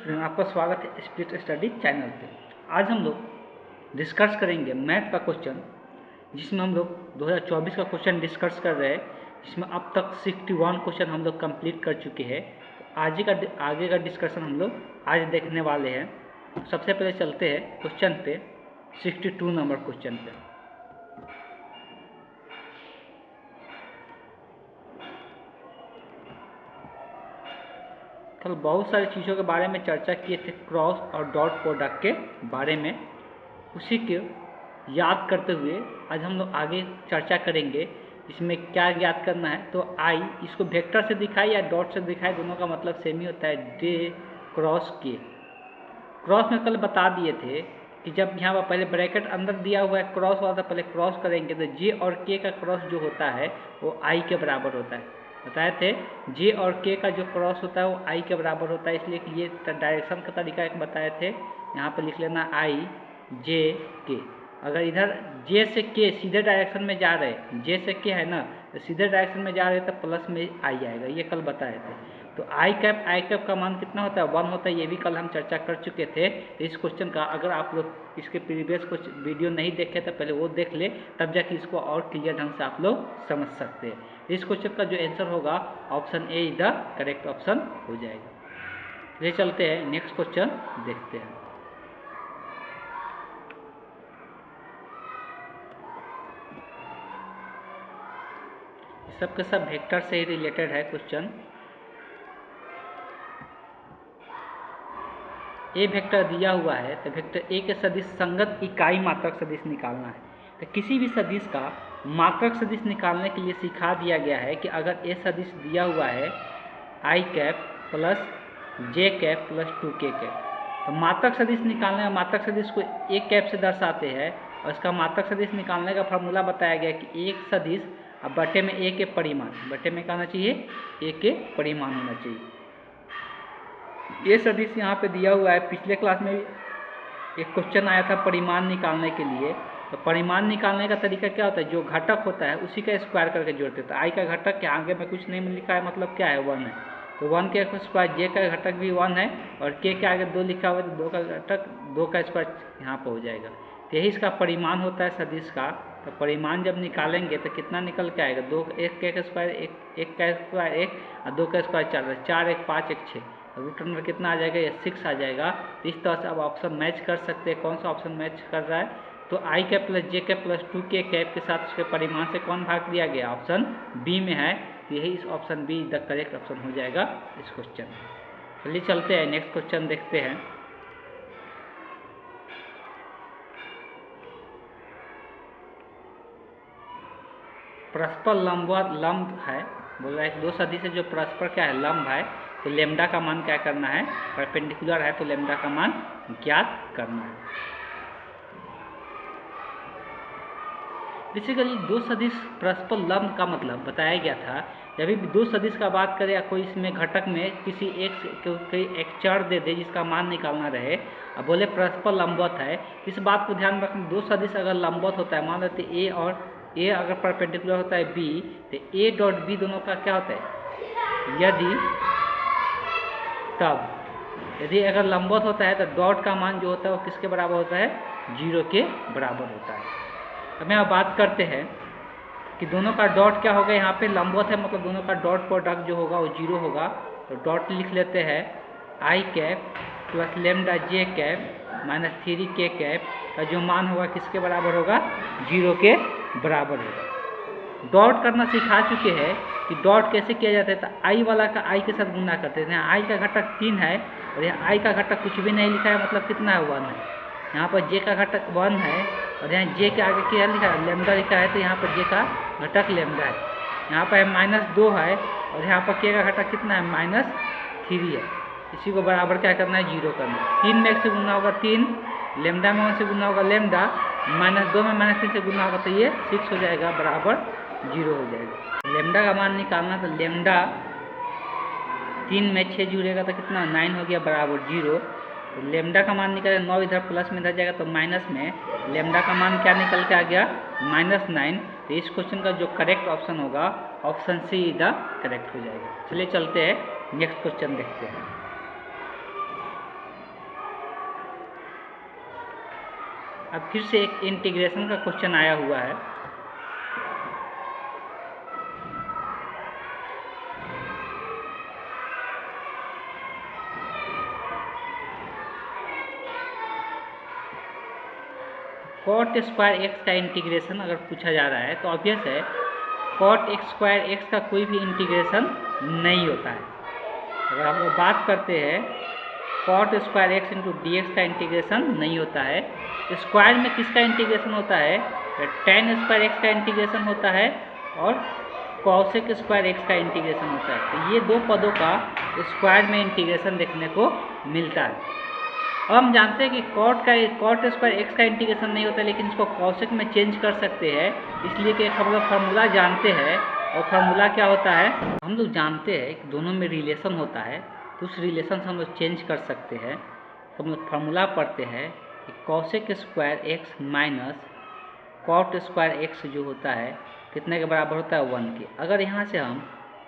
Student, आपका स्वागत है स्प्लिट स्टडी चैनल पे। आज हम लोग डिस्कस करेंगे मैथ का क्वेश्चन, जिसमें हम लोग 2024 का क्वेश्चन डिस्कस कर रहे हैं, जिसमें अब तक 61 क्वेश्चन हम लोग कंप्लीट कर चुके हैं। आगे का डिस्कशन हम लोग आज देखने वाले हैं। सबसे पहले चलते हैं क्वेश्चन पे, 62 नंबर क्वेश्चन पे। कल बहुत सारी चीज़ों के बारे में चर्चा किए थे, क्रॉस और डॉट प्रोडक्ट के बारे में। उसी के याद करते हुए आज हम लोग आगे चर्चा करेंगे। इसमें क्या याद करना है, तो आई इसको वेक्टर से दिखाए या डॉट से दिखाए, दोनों का मतलब सेम ही होता है। डे क्रॉस के, क्रॉस में कल बता दिए थे कि जब यहाँ पर पहले ब्रैकेट अंदर दिया हुआ है क्रॉस वाला, तो पहले क्रॉस करेंगे तो जे और के का क्रॉस जो होता है वो आई के बराबर होता है। बताए थे जे और के का जो क्रॉस होता है वो आई के बराबर होता है, इसलिए कि ये डायरेक्शन का तरीका एक बताए थे। यहाँ पर लिख लेना आई जे के। अगर इधर जे से के सीधे डायरेक्शन में जा रहे, जे से के है ना, तो सीधे डायरेक्शन में जा रहे तो प्लस में आई आएगा, ये कल बताए थे। तो आई कैप का मान कितना होता है, 1 होता है, ये भी कल हम चर्चा कर चुके थे। तो इस क्वेश्चन का अगर आप लोग इसके प्रीवियस कुछ वीडियो नहीं देखे तो पहले वो देख ले, तब जाके इसको और क्लियर ढंग से आप लोग समझ सकते हैं। इस क्वेश्चन का जो आंसर होगा option A is the correct option हो जाएगा। ये चलते हैं नेक्स्ट क्वेश्चन देखते हैं। सबके सब वेक्टर से ही रिलेटेड है क्वेश्चन। ए वेक्टर दिया हुआ है तो वेक्टर ए के सदिश संगत इकाई मात्रक सदिश निकालना है। तो किसी भी सदिश का मात्रक सदिश निकालने के लिए सिखा दिया गया है कि अगर ए सदिश दिया हुआ है आई कैप प्लस जे कैप प्लस 2k कैप, तो मात्रक सदिश निकालने का मात्रक सदिश को एक कैप से दर्शाते हैं, और इसका मात्रक सदिश निकालने का फॉर्मूला बताया गया कि एक सदिश अब बटे में ए के परिमाण, बटे में क्या होना चाहिए, ए के परिमाण होना चाहिए। ये सदिश यहाँ पे दिया हुआ है। पिछले क्लास में एक क्वेश्चन आया था परिमाण निकालने के लिए। तो परिमाण निकालने का तरीका क्या होता है, जो घटक होता है उसी का स्क्वायर करके जोड़ते हैं। तो आई का घटक के आगे में कुछ नहीं लिखा है, मतलब क्या है, 1 है, तो 1 के स्क्वायर। जे का घटक भी 1 है, और के आगे 2 लिखा हुआ है, तो 2 का घटक 2 का स्क्वायर यहाँ पर हो जाएगा। तो यही इसका परिमाण होता है सदिश का। तो परिमाण जब निकालेंगे तो कितना निकल के आएगा, 2 1 का स्क्वायर 1 का स्क्वायर 1 और 2 का स्क्वायर 4, 4 1 5 1 6, रूट अंडर कितना आ जाएगा, ये 6 आ जाएगा। तो इस तरह से अब ऑप्शन मैच कर सकते हैं। कौन सा ऑप्शन मैच कर रहा है, तो आई कैप प्लस जे कैप प्लस 2k कैप के साथ उसके परिमाण से कौन भाग दिया गया, ऑप्शन बी में है। तो यही इस option be the correct option हो जाएगा इस क्वेश्चन में। चलिए चलते हैं नेक्स्ट क्वेश्चन देखते हैं। परस्पर लंब है, बोल रहा है दो सदिश से जो परस्पर क्या है, लंब है, तो लेम्डा का मान क्या करना है, परपेंडिकुलर है तो लेम्डा का मान ज्ञात करना है। बेसिकली दो सदिश परस्पर लंब का मतलब बताया गया था। जब भी दो सदिश का बात करें या कोई इसमें घटक में किसी एक चर दे दे जिसका मान निकालना रहे, अब बोले परस्पर लंबवत है, इस बात को ध्यान रखना। दो सदिश अगर लंबवत होता है, मान लेते ए और ए अगर परपेंडिकुलर होता है बी, तो ए डॉट बी दोनों का क्या होता है, यदि अगर लंबवत होता है तो डॉट का मान जो होता है वो किसके बराबर होता है, 0 के बराबर होता है। अब यहाँ बात करते हैं कि दोनों का डॉट क्या होगा, यहाँ पे लंबवत है मतलब दोनों का डॉट प्रोडक्ट जो होगा वो 0 होगा। तो डॉट लिख लेते हैं आई कैप प्लस लेमडा जे कैप माइनस 3k कैप का जो मान होगा किसके बराबर होगा, 0 के बराबर होगा। डॉट करना सिखा चुके हैं कि डॉट कैसे किया जाता है। तो आई वाला का आई के साथ गुना करते हैं। यहाँ आई का घटक 3 है और यहाँ आई का घटक कुछ भी नहीं लिखा है, मतलब कितना है, 1 है। यहाँ पर जे का घटक 1 है और यहाँ जे के आगे क्या लिखा है, लेमडा लिखा है, तो यहाँ पर जे का घटक लेमडा है। यहाँ पर -2 है और यहाँ पर के का घटक कितना है, -3 है। इसी को बराबर क्या करना है, 0 करना है। 3 में 1 से गुना होगा 3, लेमडा में 1 से गुना होगा लेमडा, -2 में -3 से गुना होगा तो ये 6 हो जाएगा, बराबर 0 हो जाएगा। लेमडा का मान निकालना, तो लेमडा 3 में 6 जुड़ेगा तो कितना 9 हो गया, बराबर 0। तो लेमडा का मान निकलेगा 9, इधर प्लस में इधर जाएगा तो माइनस में लेमडा का मान क्या निकल के आ गया, -9। तो इस क्वेश्चन का जो करेक्ट ऑप्शन होगा ऑप्शन सी द करेक्ट हो जाएगा। चलिए चलते हैं नेक्स्ट क्वेश्चन देखते हैं। अब फिर से एक इंटीग्रेशन का क्वेश्चन आया हुआ है। कॉट स्क्वायर एक्स का इंटीग्रेशन अगर पूछा जा रहा है तो ऑब्वियस है कॉट एक्स स्क्वायर एक्स का कोई भी इंटीग्रेशन नहीं होता है। अगर हम लोग बात करते हैं cot square x into d x का इंटीग्रेशन नहीं होता है। स्क्वायर में किसका इंटीग्रेशन होता है? टेन स्क्वायर एक्स का इंटीग्रेशन होता है और कॉसेक स्क्वायर एक्स का इंटीग्रेशन होता है। तो ये दो पदों का स्क्वायर में इंटीग्रेशन देखने को मिलता है। अब हम जानते हैं कि कॉट स्क्वायर एक्स का इंटीग्रेशन नहीं होता, लेकिन इसको कॉसेक में चेंज कर सकते हैं, इसलिए कि हम लोग फार्मूला जानते हैं। और फार्मूला क्या होता है? हम लोग जानते हैं कि दोनों में रिलेशन होता है, तो उस रिलेशन से हम लोग चेंज कर सकते हैं। तो हम लोग फार्मूला पढ़ते हैं कि cosec square x minus cot square x जो होता है कितने के बराबर होता है? 1 के। अगर यहाँ से हम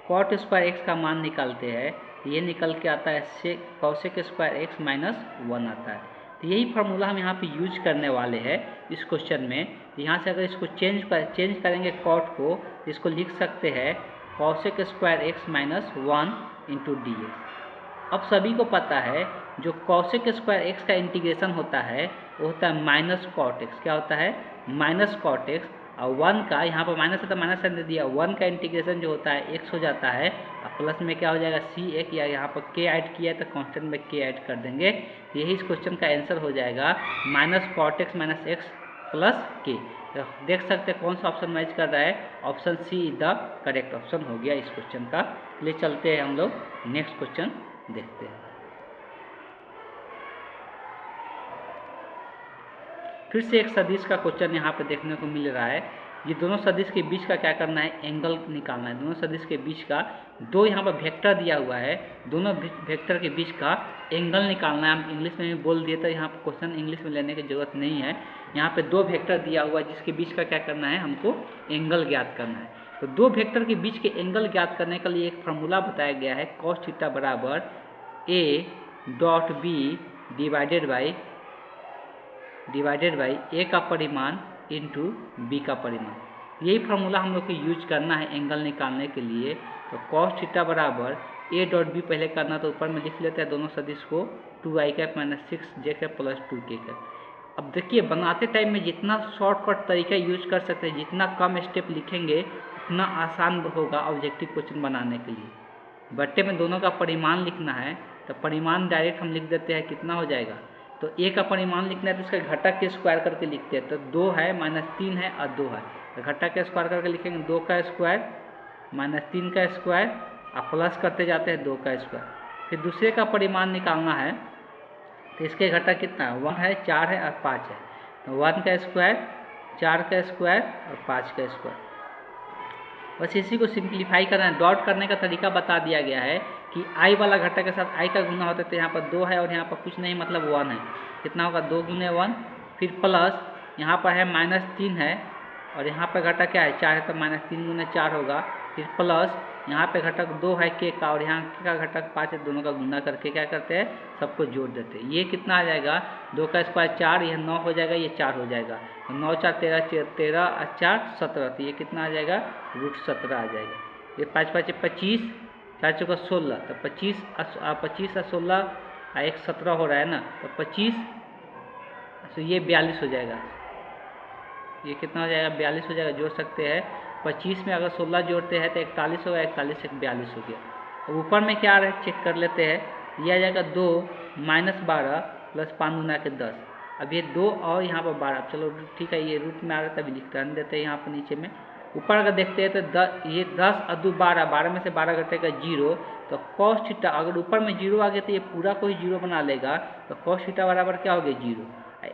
कॉट स्क्वायर एक्स का मान निकालते हैं तो ये निकल के आता है कॉसेक स्क्वायर एक्स माइनस 1 आता है। तो यही फार्मूला हम यहाँ पे यूज करने वाले हैं इस क्वेश्चन में। यहाँ से अगर इसको चेंज करेंगे कॉट को, तो इसको लिख सकते हैं cosec square x minus 1 into d x. अब सभी को पता है जो कॉसेक स्क्वायर एक्स का इंटीग्रेशन होता है वो होता है माइनस कॉट एक्स। क्या होता है? Minus cot x. और 1 का यहाँ पर माइनस है तो माइनस साइन दे दिया। 1 का इंटीग्रेशन जो होता है एक्स हो जाता है और प्लस में क्या हो जाएगा? सी एक, या यहाँ पर के ऐड किया है तो कांस्टेंट में के ऐड कर देंगे। तो यही इस क्वेश्चन का आंसर हो जाएगा minus cot x minus x plus के। तो देख सकते हैं कौन सा ऑप्शन मैच कर रहा है। Option C is the correct option हो गया इस क्वेश्चन का। ले चलते हैं हम लोग नेक्स्ट क्वेश्चन देखते हैं। फिर से एक सदिश का क्वेश्चन यहाँ पे देखने को मिल रहा है। ये दोनों सदिश के बीच का क्या करना है? एंगल निकालना है। दोनों सदिश के बीच का दो यहाँ पर वेक्टर दिया हुआ है, दोनों वेक्टर के बीच का एंगल निकालना है। हम इंग्लिश में भी बोल दिए तो यहाँ पर क्वेश्चन इंग्लिश में लेने की जरूरत नहीं है। यहाँ पे दो वेक्टर दिया हुआ है जिसके बीच का क्या करना है? हमको एंगल ज्ञात करना है। तो दो वेक्टर के बीच के एंगल ज्ञात करने के लिए एक फार्मूला बताया गया है, कॉस थीटा बराबर A dot B divided by A का परिमाण इंटू बी का परिमाण। यही फार्मूला हम लोग को यूज करना है एंगल निकालने के लिए। तो कॉस थीटा बराबर ए डॉट बी पहले करना, तो ऊपर में लिख लेते हैं दोनों सदिश को 2i cap minus 6j cap plus 2k cap. अब देखिए बनाते टाइम में जितना शॉर्टकट तरीका यूज कर सकते हैं, जितना कम स्टेप लिखेंगे उतना आसान होगा ऑब्जेक्टिव क्वेश्चन बनाने के लिए। बट्टे में दोनों का परिमाण लिखना है तो परिमाण डायरेक्ट हम लिख देते हैं, कितना हो जाएगा? तो ए का परिमाण लिखना है तो इसका घटक के स्क्वायर करके लिखते हैं। तो 2 है माइनस 3 है और 2 है, तो घटक के स्क्वायर करके लिखेंगे 2 का स्क्वायर माइनस 3 का स्क्वायर और प्लस करते जाते हैं 2 का स्क्वायर। फिर दूसरे का परिमाण निकालना है तो इसके घटक कितना है? 1 है, 4 है और 5 है। तो 1 का स्क्वायर, 4 का स्क्वायर और 5 का स्क्वायर। बस इसी को सिंप्लीफाई करना है। डॉट करने का तरीका बता दिया गया है कि i वाला घटक के साथ i का गुना होता है, तो यहाँ पर 2 है और यहाँ पर कुछ नहीं मतलब 1 है। कितना होगा? 2 गुने 1। फिर प्लस यहाँ पर है माइनस 3 है और यहाँ पर घटक क्या है? 4 है, तो माइनस 3 गुने 4 होगा। फिर प्लस यहाँ पे घटक 2 है के का और यहाँ के का घटक 5 है, दोनों का गुना करके क्या करते हैं? सबको जोड़ देते हैं। ये कितना आ जाएगा? 2 का स्क्वायर 4, यह 9 हो जाएगा, ये 4 हो जाएगा। तो 9 4 13, 13 और 4 17, तो ये कितना आ जाएगा? √17 आ जाएगा। ये 5 5 25, 4 चौका 16, तो 25 और 16 और 1 17 हो रहा है ना, तो 25, तो ये 42 हो जाएगा। ये कितना हो जाएगा? 42 हो जाएगा। जोड़ सकते हैं 25 में अगर 16 जोड़ते हैं तो 41 होगा, 41 से 42 हो गया। अब ऊपर में क्या आ रहा है चेक कर लेते हैं। ये आ जाएगा 2 माइनस 12 प्लस 5 गुना के 10। अब ये 2 और यहाँ पर 12, चलो ठीक है, ये रूट में आ रहा है तभी लिख रहने देते हैं यहाँ पर नीचे में। ऊपर अगर देखते हैं तो ये 10 और 2 12, 12 में से 12 घटेगा 0। तो कॉस थीटा अगर ऊपर में 0 आ गया तो ये पूरा को ही 0 बना लेगा। तो कॉस थीटा बराबर क्या हो गया? 0।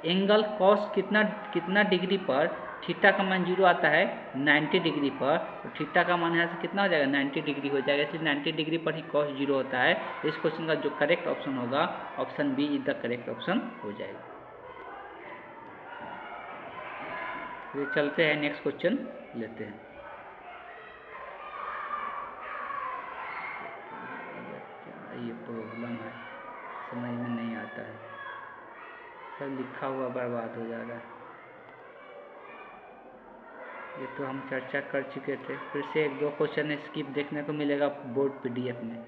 एंगल कॉस कितना डिग्री पर थीटा का मान 0 आता है? 90 डिग्री पर। तो थीटा का मान यहाँ से कितना हो जाएगा? 90 डिग्री हो जाएगा, इसलिए 90 डिग्री पर ही कॉस 0 होता है। इस क्वेश्चन का जो करेक्ट ऑप्शन होगा option B is the correct option हो जाएगा। ये चलते हैं नेक्स्ट क्वेश्चन लेते हैं। ये प्रॉब्लम है, समझ में नहीं आता है, सब लिखा हुआ बर्बाद हो जा रहा है। ये तो हम चर्चा कर चुके थे, फिर से एक दो क्वेश्चन स्किप देखने को मिलेगा बोर्ड पीडीएफ में,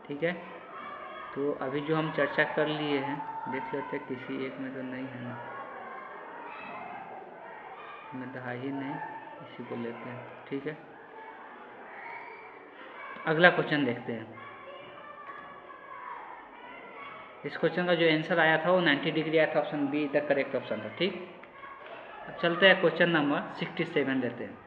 ठीक है। तो अभी जो हम चर्चा कर लिए हैं देख लेते हैं, किसी एक में तो नहीं है ना, में दहा ही नहीं, इसी को लेते हैं, ठीक है। अगला क्वेश्चन देखते हैं। इस क्वेश्चन का जो आंसर आया था वो 90 डिग्री आया था, option be the correct option था, ठीक। अब चलते हैं क्वेश्चन नंबर 67 लेते हैं।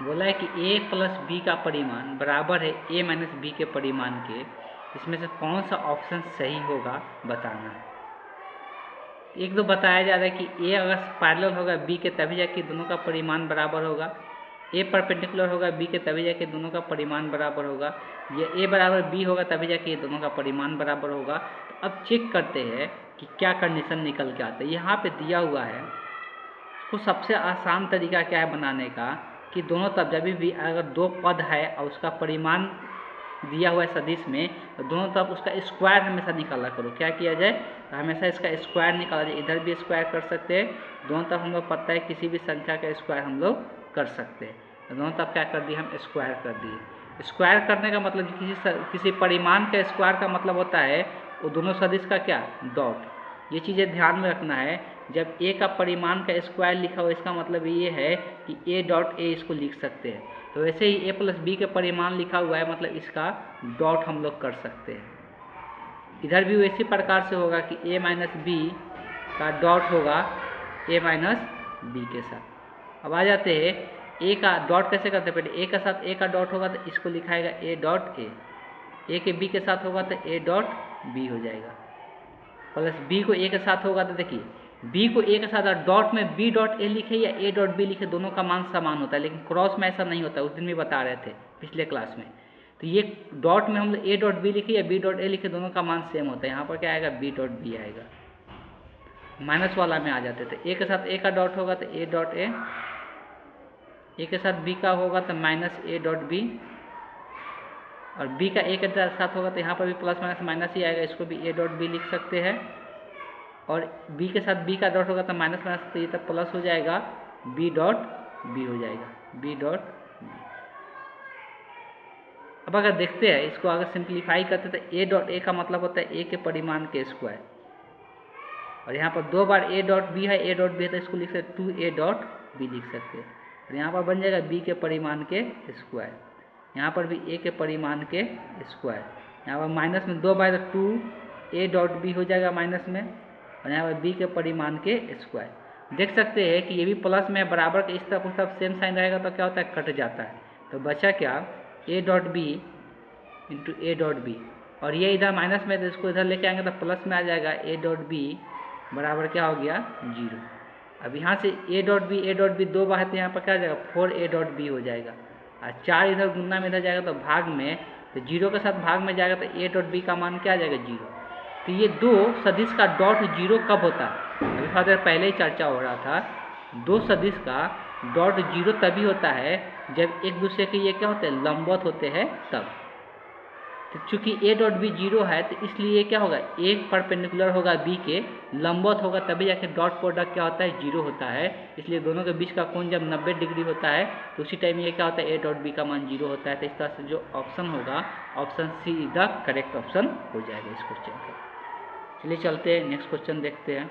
बोला है कि a प्लस बी का परिमाण बराबर है a माइनस बी के परिमाण के, इसमें से कौन सा ऑप्शन सही होगा बताना है। एक तो बताया जा रहा है कि a अगर पैरेलल होगा b के तभी जाके दोनों का परिमाण बराबर होगा, a परपेंडिकुलर होगा b के तभी जाके दोनों का परिमाण बराबर होगा, या a बराबर b होगा तभी जाके ये दोनों का परिमाण बराबर होगा। तो अब चेक करते हैं कि क्या कंडीशन निकल के आता है। यहाँ पे दिया हुआ है, उसको सबसे आसान तरीका क्या है बनाने का कि दोनों तरफ जब भी अगर दो पद है और उसका परिमाण दिया हुआ है सदिश में, तो दोनों तरफ उसका स्क्वायर हमेशा निकाला करो। क्या किया जाए, तो हमेशा इसका स्क्वायर निकाला जाए। इधर भी स्क्वायर कर सकते हैं, दोनों तरफ हम लोग पता है किसी भी संख्या का स्क्वायर हम लोग कर सकते हैं। तो दोनों तरफ क्या कर दिए, हम स्क्वायर कर दिए। स्क्वायर करने का मतलब किसी परिमाण का स्क्वायर का मतलब होता है वो दोनों सदिश का क्या, डॉट। ये चीज़ें ध्यान में रखना है। जब ए का परिमाण का स्क्वायर लिखा हो इसका मतलब ये है कि ए डॉट ए इसको लिख सकते हैं। तो वैसे ही ए प्लस बी के परिमाण लिखा हुआ है मतलब इसका डॉट हम लोग कर सकते हैं। इधर भी वैसी प्रकार से होगा कि ए माइनस बी का डॉट होगा ए माइनस बी के साथ। अब आ जाते हैं ए का डॉट कैसे करते हैं। पहले ए के साथ ए का डॉट होगा तो इसको लिखाएगा ए डॉट ए के बी के साथ होगा तो ए डॉट बी हो जाएगा, प्लस बी को ए के साथ होगा तो देखिए बी को ए के साथ डॉट में बी डॉट ए लिखे या ए डॉट बी लिखे, दोनों का मान समान होता है, लेकिन क्रॉस में ऐसा नहीं होता। उस दिन भी बता रहे थे पिछले क्लास में। तो ये डॉट में हम लोग ए डॉट बी लिखे या बी डॉट ए लिखे, दोनों का मान सेम होता है। यहाँ पर क्या आएगा, बी डॉट बी आएगा। माइनस वाला में आ जाते थे, ए के साथ ए का डॉट होगा तो ए डॉट ए के साथ बी का होगा तो माइनस ए डॉट बी, और बी का ए के साथ होगा तो यहाँ पर भी प्लस माइनस माइनस ही आएगा, इसको भी ए डॉट बी लिख सकते हैं। और बी के साथ बी का डॉट होगा तो माइनस माइनस तो ये तक प्लस हो जाएगा, बी डॉट बी हो जाएगा, बी डॉट बी। अब अगर देखते हैं इसको अगर सिंप्लीफाई करते तो ए डॉट ए का मतलब होता है ए के परिमाण के स्क्वायर, और यहाँ पर दो बार ए डॉट बी है, ए डॉट बी है तो इसको लिख सकते 2a डॉट बी लिख सकते हैं। और यहाँ पर बन जाएगा बी के परिमाण के स्क्वायर, यहाँ पर भी ए के परिमाण के स्क्वायर। यहाँ पर माइनस में दो बार तो 2a डॉट बी हो जाएगा माइनस में, और यहाँ पर बी के परिमाण के स्क्वायर। देख सकते हैं कि ये भी प्लस में बराबर के इस तरफ उस तरफ सेम साइन रहेगा तो क्या होता है, कट जाता है। तो बचा क्या, A dot B into A dot B, और ये इधर माइनस में तो इसको इधर लेके आएंगे तो प्लस में आ जाएगा, ए डॉट बी बराबर क्या हो गया, 0। अब यहाँ से ए डॉट बी दो बार है तो यहाँ पर क्या आ जाएगा, 4a डॉट बी हो जाएगा। और 4 इधर गुना में इधर जाएगा तो भाग में, तो 0 के साथ भाग में जाएगा तो ए डॉट बी का मान क्या आ जाएगा, 0। तो ये दो सदिश का डॉट 0 कब होता है, अभी थोड़ा देर पहले ही चर्चा हो रहा था। दो सदिश का डॉट 0 तभी होता है जब एक दूसरे के ये क्या होते हैं, लंबवत होते हैं तब। तो चूंकि ए डॉट बी 0 है तो इसलिए क्या होगा, एक परपेंडिकुलर होगा बी के, लंबवत होगा तभी जाके डॉट प्रोडक्ट क्या होता है, 0 होता है। इसलिए दोनों के बीच का कोण जब 90 डिग्री होता है तो उसी टाइम ये क्या होता है, ए डॉट बी का मान 0 होता है। तो इस तरह से जो ऑप्शन होगा, option see the correct option हो जाएगा इस क्वेश्चन का। चलिए चलते हैं नेक्स्ट क्वेश्चन देखते हैं।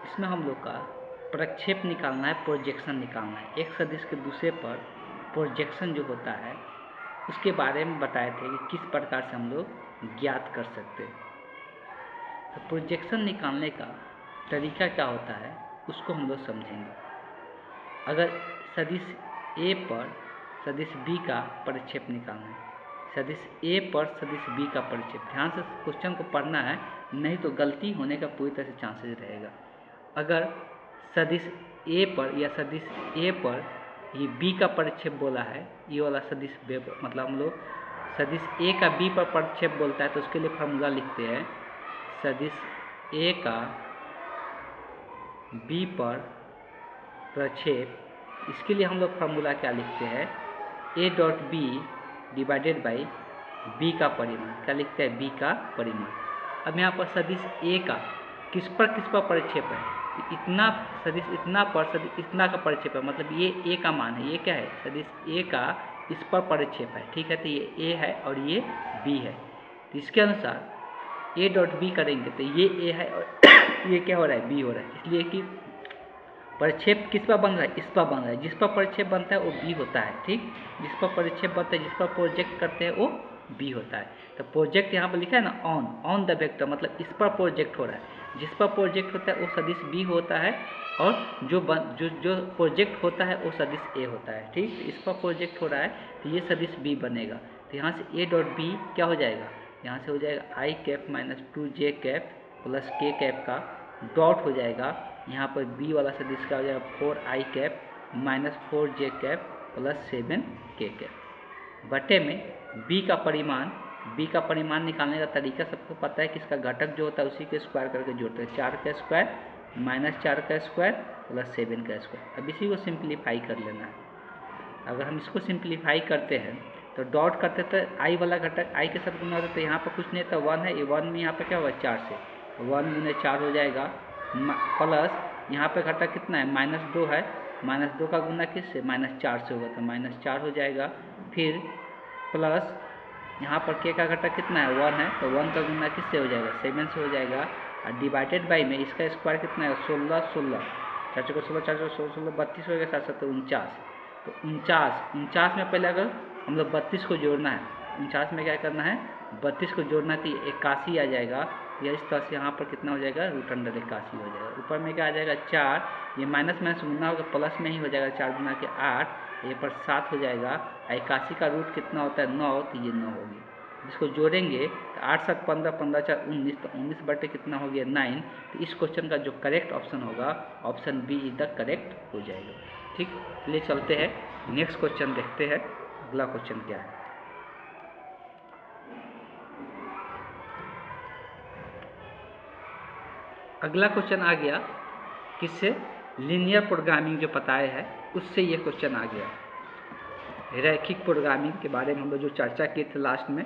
इसमें हम लोग का प्रक्षेप निकालना है, प्रोजेक्शन निकालना है। एक सदिश के दूसरे पर प्रोजेक्शन जो होता है उसके बारे में बताए थे कि किस प्रकार से हम लोग ज्ञात कर सकते हैं। तो प्रोजेक्शन निकालने का तरीका क्या होता है उसको हम लोग समझेंगे। अगर सदिश ए पर सदिश बी का प्रक्षेप निकालना है सदिश ए पर सदिश बी का परिक्षेप। ध्यान से क्वेश्चन को पढ़ना है, नहीं तो गलती होने का पूरी तरह से चांसेस रहेगा। अगर सदिश ए पर या सदिश ए पर ये बी का परिक्षेप बोला है, ये वाला सदिश बी पर, मतलब हम लोग सदिश ए का बी पर परिक्षेप बोलता है तो उसके लिए फार्मूला लिखते हैं सदिश ए का बी पर प्रक्षेप। इसके लिए हम लोग फार्मूला क्या लिखते हैं, A dot B divided by B का परिमाण। क्या लिखते हैं, बी का परिमाण। अब यहाँ पर सदिश ए का किस पर परिक्षेप है, इतना सदिश इतना पर सदिश इतना का परिक्षेप है, मतलब ये ए का मान है, ये क्या है, सदिश ए का इस पर परिक्षेप है, ठीक है। तो ये ए है और ये बी है, तो इसके अनुसार ए डॉट बी करेंगे तो ये ए है और ये क्या हो रहा है, बी हो रहा है। इसलिए कि परिक्षेप किस पर बन रहा है, इस पर बन रहा है। जिस पर परिक्षेप बनता है वो बी होता है, ठीक। जिस पर परिक्षेप बनता है, जिस पर प्रोजेक्ट करते हैं वो बी होता है। तो प्रोजेक्ट यहाँ पर लिखा है ना, ऑन द वेक्टर, मतलब इस पर प्रोजेक्ट हो रहा है। जिस पर प्रोजेक्ट होता है वो सदिश बी होता है और जो प्रोजेक्ट होता है वो सदिश ए होता है, ठीक। इस पर प्रोजेक्ट हो रहा है तो ये सदिश बी बनेगा। तो यहाँ से ए डॉट बी क्या हो जाएगा, यहाँ से हो जाएगा I cap minus 2j cap plus K cap का डॉट हो जाएगा। यहाँ पर बी वाला सदिश का हो जाएगा 4i cap minus 4j cap plus 7k cap बटे में बी का परिमाण निकालने का तरीका सबको पता है कि इसका घटक जो होता है उसी के स्क्वायर करके जोड़ते हैं, 4 का स्क्वायर माइनस 4 का स्क्वायर प्लस 7 का स्क्वायर। अब इसी को सिंप्लीफाई कर लेना है। अगर हम इसको सिंप्लीफाई करते हैं तो डॉट करते थे, आई वाला घटक आई के साथ गुना होता है, तो यहाँ पर कुछ नहीं था 1 है, ये 1 में यहाँ पर क्या होगा 4 से 1 गुने 4 हो जाएगा प्लस यहाँ पे घटक कितना है -2 है, -2 का गुना किससे, -4 से होगा तो -4 हो जाएगा। फिर प्लस यहाँ पर के का घटक कितना है 1 है, तो 1 का गुना किससे हो जाएगा 7 से हो जाएगा। और डिवाइडेड बाई में इसका स्क्वायर कितना है 16 4 को 16 4 16 32 होगा, 7 7 49। तो 49 में पहले अगर हम लोग 32 को जोड़ना है, 49 में क्या करना है 32 को जोड़ना है तो 81 आ जाएगा। या इस तरह से यहाँ पर कितना हो जाएगा √81 हो जाएगा। ऊपर में क्या आ जाएगा 4, ये माइनस गुना होगा प्लस में ही हो जाएगा, 4 गुना के 8, ये पर 7 हो जाएगा। 81 का रूट कितना होता है 9, तो ये 9 होगी। इसको जोड़ेंगे तो 8 7 15 15 4 19, तो 19 बटे कितना हो गया 9। तो इस क्वेश्चन का जो करेक्ट ऑप्शन होगा option B is the correct हो जाएगा, ठीक। चलिए चलते हैं नेक्स्ट क्वेश्चन देखते हैं, अगला क्वेश्चन क्या है। अगला क्वेश्चन आ गया किससे, लीनियर प्रोग्रामिंग जो बताया है उससे ये क्वेश्चन आ गया। रैखिक प्रोग्रामिंग के बारे में हम लोग जो चर्चा किए थे लास्ट में।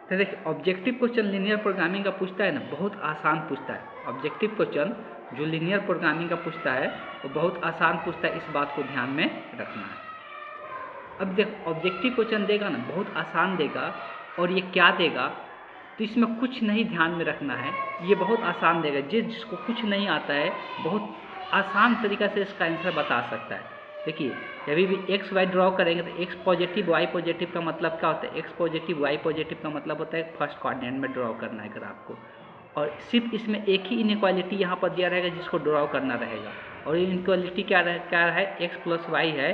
तो देखिए ऑब्जेक्टिव क्वेश्चन लीनियर प्रोग्रामिंग का पूछता है ना, बहुत आसान पूछता है। ऑब्जेक्टिव क्वेश्चन जो लीनियर प्रोग्रामिंग का पूछता है वो बहुत आसान पूछता है, इस बात को ध्यान में रखना है। अब देख ऑब्जेक्टिव क्वेश्चन देगा ना बहुत आसान देगा, और ये क्या देगा तो इसमें कुछ नहीं ध्यान में रखना है, ये बहुत आसान देगा। जिसको कुछ नहीं आता है बहुत आसान तरीका से इसका आंसर बता सकता है। देखिए जब भी एक्स वाई ड्रॉ करेंगे तो एक्स पॉजिटिव वाई पॉजिटिव का मतलब क्या होता है, एक्स पॉजिटिव वाई पॉजिटिव का मतलब होता है फर्स्ट कोऑर्डिनेट में ड्रॉ करना है ग्राफ को। और सिर्फ इसमें एक ही इनइक्वालिटी यहाँ पर दिया रहेगा जिसको ड्रॉ करना रहेगा, और ये इनइक्वालिटी क्या है एक्स प्लस वाई है,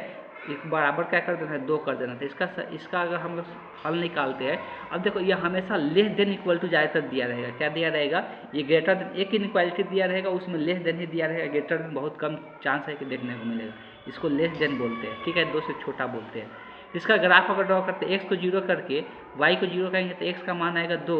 एक बराबर क्या कर देना है 2 कर देना था। इसका अगर हम लोग हल निकालते हैं, अब देखो ये हमेशा लेस देन इक्वल टू ज़्यादातर दिया रहेगा। क्या दिया रहेगा, ये ग्रेटर देन, एक इनइक्वालिटी दिया रहेगा उसमें लेस देन ही दिया रहेगा, ग्रेटर देन बहुत कम चांस है कि देखने को मिलेगा। इसको लेस देन बोलते हैं, ठीक है, 2 से छोटा बोलते हैं। इसका ग्राफ अगर ड्रॉ करते हैं एक्स को 0 करके वाई को 0 करेंगे तो एक्स का मान आएगा 2,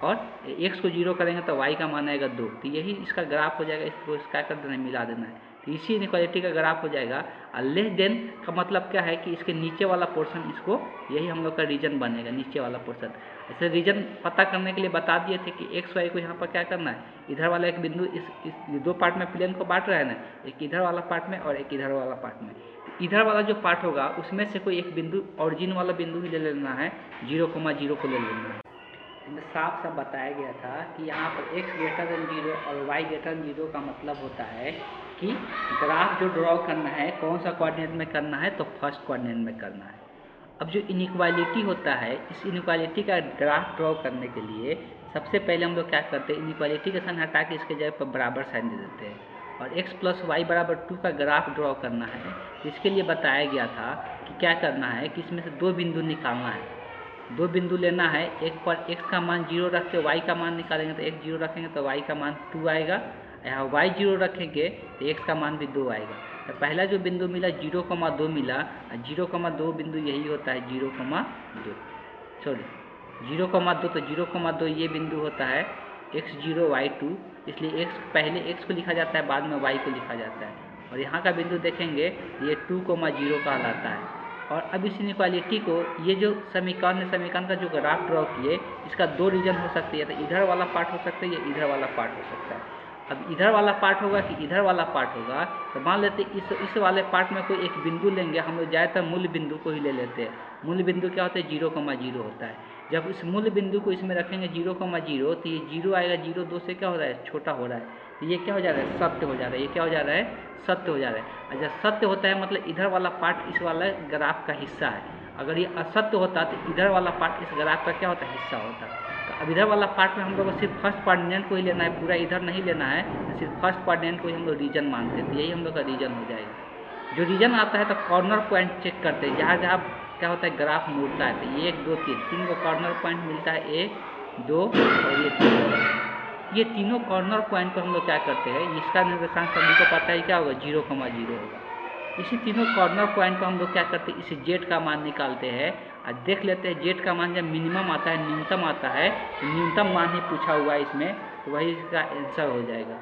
और एक्स को 0 करेंगे तो वाई का मान आएगा 2। तो यही इसका ग्राफ हो जाएगा, इसको क्या कर देना है मिला देना है, तो इसी इनइक्वालिटी का ग्राफ हो जाएगा। और लेस देन का मतलब क्या है कि इसके नीचे वाला पोर्शन, इसको यही हम लोग का रीजन बनेगा, नीचे वाला पोर्शन। ऐसे रीजन पता करने के लिए बता दिए थे कि एक्स वाई को यहाँ पर क्या करना है, इधर वाला एक बिंदु इस 2 पार्ट में प्लेन को बांट रहा है ना, एक इधर वाला पार्ट में और एक इधर वाला पार्ट में। इधर वाला जो पार्ट होगा उसमें से कोई एक बिंदु ऑरिजिन वाला बिंदु ही ले लेना है, 0,0 को ले लेना है। इसमें साफ साफ बताया गया था कि यहाँ पर x ग्रेटर देन 0 और y ग्रेटर देन 0 का मतलब होता है कि ग्राफ जो ड्रॉ करना है कौन सा कोऑर्डिनेट में करना है, तो फर्स्ट कोऑर्डिनेट में करना है। अब जो इनइक्वालिटी होता है, इस इनइक्वालिटी का ग्राफ ड्रॉ करने के लिए सबसे पहले हम लोग क्या करते हैं, इनइक्वालिटी का साइन हटा के इसके जगह पर बराबर साइन दे देते हैं। और x प्लस वाई बराबर 2 का ग्राफ ड्रॉ करना है, तो इसके लिए बताया गया था कि क्या करना है कि इसमें से दो बिंदु निकालना है। दो बिंदु लेना है, एक पर x का मान 0 रख के y का मान निकालेंगे तो x 0 रखेंगे तो y का मान 2 आएगा, यहाँ y 0 रखेंगे तो x का मान भी 2 आएगा। तो पहला जो बिंदु मिला 0,2 मिला, 0,2 बिंदु यही होता है 0,2, सॉरी 0,2, तो 0,2 ये बिंदु होता है x0 y2, इसलिए x पहले x को लिखा जाता है, बाद में y को लिखा जाता है। और यहाँ का बिंदु देखेंगे ये 2,0 कहलाता है। और अब इस इनइक्वालिटी को, ये जो समीकरण का जो ग्राफ ड्रॉ किए, इसका दो रीजन हो सकती है, तो इधर वाला पार्ट हो सकता है या इधर वाला पार्ट हो सकता है। अब इधर वाला पार्ट होगा कि इधर वाला पार्ट होगा, तो मान लेते इस वाले पार्ट में कोई एक बिंदु लेंगे, हम लोग ज़्यादातर मूल बिंदु को ही ले लेते हैं। मूल बिंदु क्या होता है 0,0 होता है। जब इस मूल बिंदु को इसमें रखेंगे 0,0, तो ये 0 आएगा, 0 2 से क्या हो रहा है छोटा हो रहा है, तो ये क्या हो जा रहा है सत्य हो जा रहा है, ये क्या हो जा रहा है सत्य हो जा रहा है। और जब सत्य होता है मतलब इधर वाला पार्ट इस वाला ग्राफ का हिस्सा है, अगर ये असत्य होता तो इधर वाला पार्ट इस ग्राफ का क्या होता है हिस्सा होता। तो अब इधर वाला पार्ट में हम लोग को सिर्फ फर्स्ट क्वाड्रेंट को ही लेना है, पूरा इधर नहीं लेना है, तो सिर्फ फर्स्ट क्वाड्रेंट को ही हम लोग रीजन मानते हैं, तो यही हम लोग का रीजन हो जाएगा। जो रीजन आता है तो कॉर्नर पॉइंट चेक करते हैं, जहाँ जहाँ क्या होता है ग्राफ मुड़ता है, तो 1 2 3 को कॉर्नर पॉइंट मिलता है, 1 2 और ये 3। ये तीनों कॉर्नर पॉइंट पर हम लोग क्या करते हैं, इसका निर्देशांक सभी को पता है क्या होगा 0,0 होगा। इसी तीनों कॉर्नर पॉइंट पर हम लोग क्या करते हैं, इसे जेड का मान निकालते हैं और देख लेते हैं जेड का मान जब मिनिमम आता है न्यूनतम आता है, तो न्यूनतम मान ही पूछा हुआ है इसमें, तो वही इसका आंसर हो जाएगा।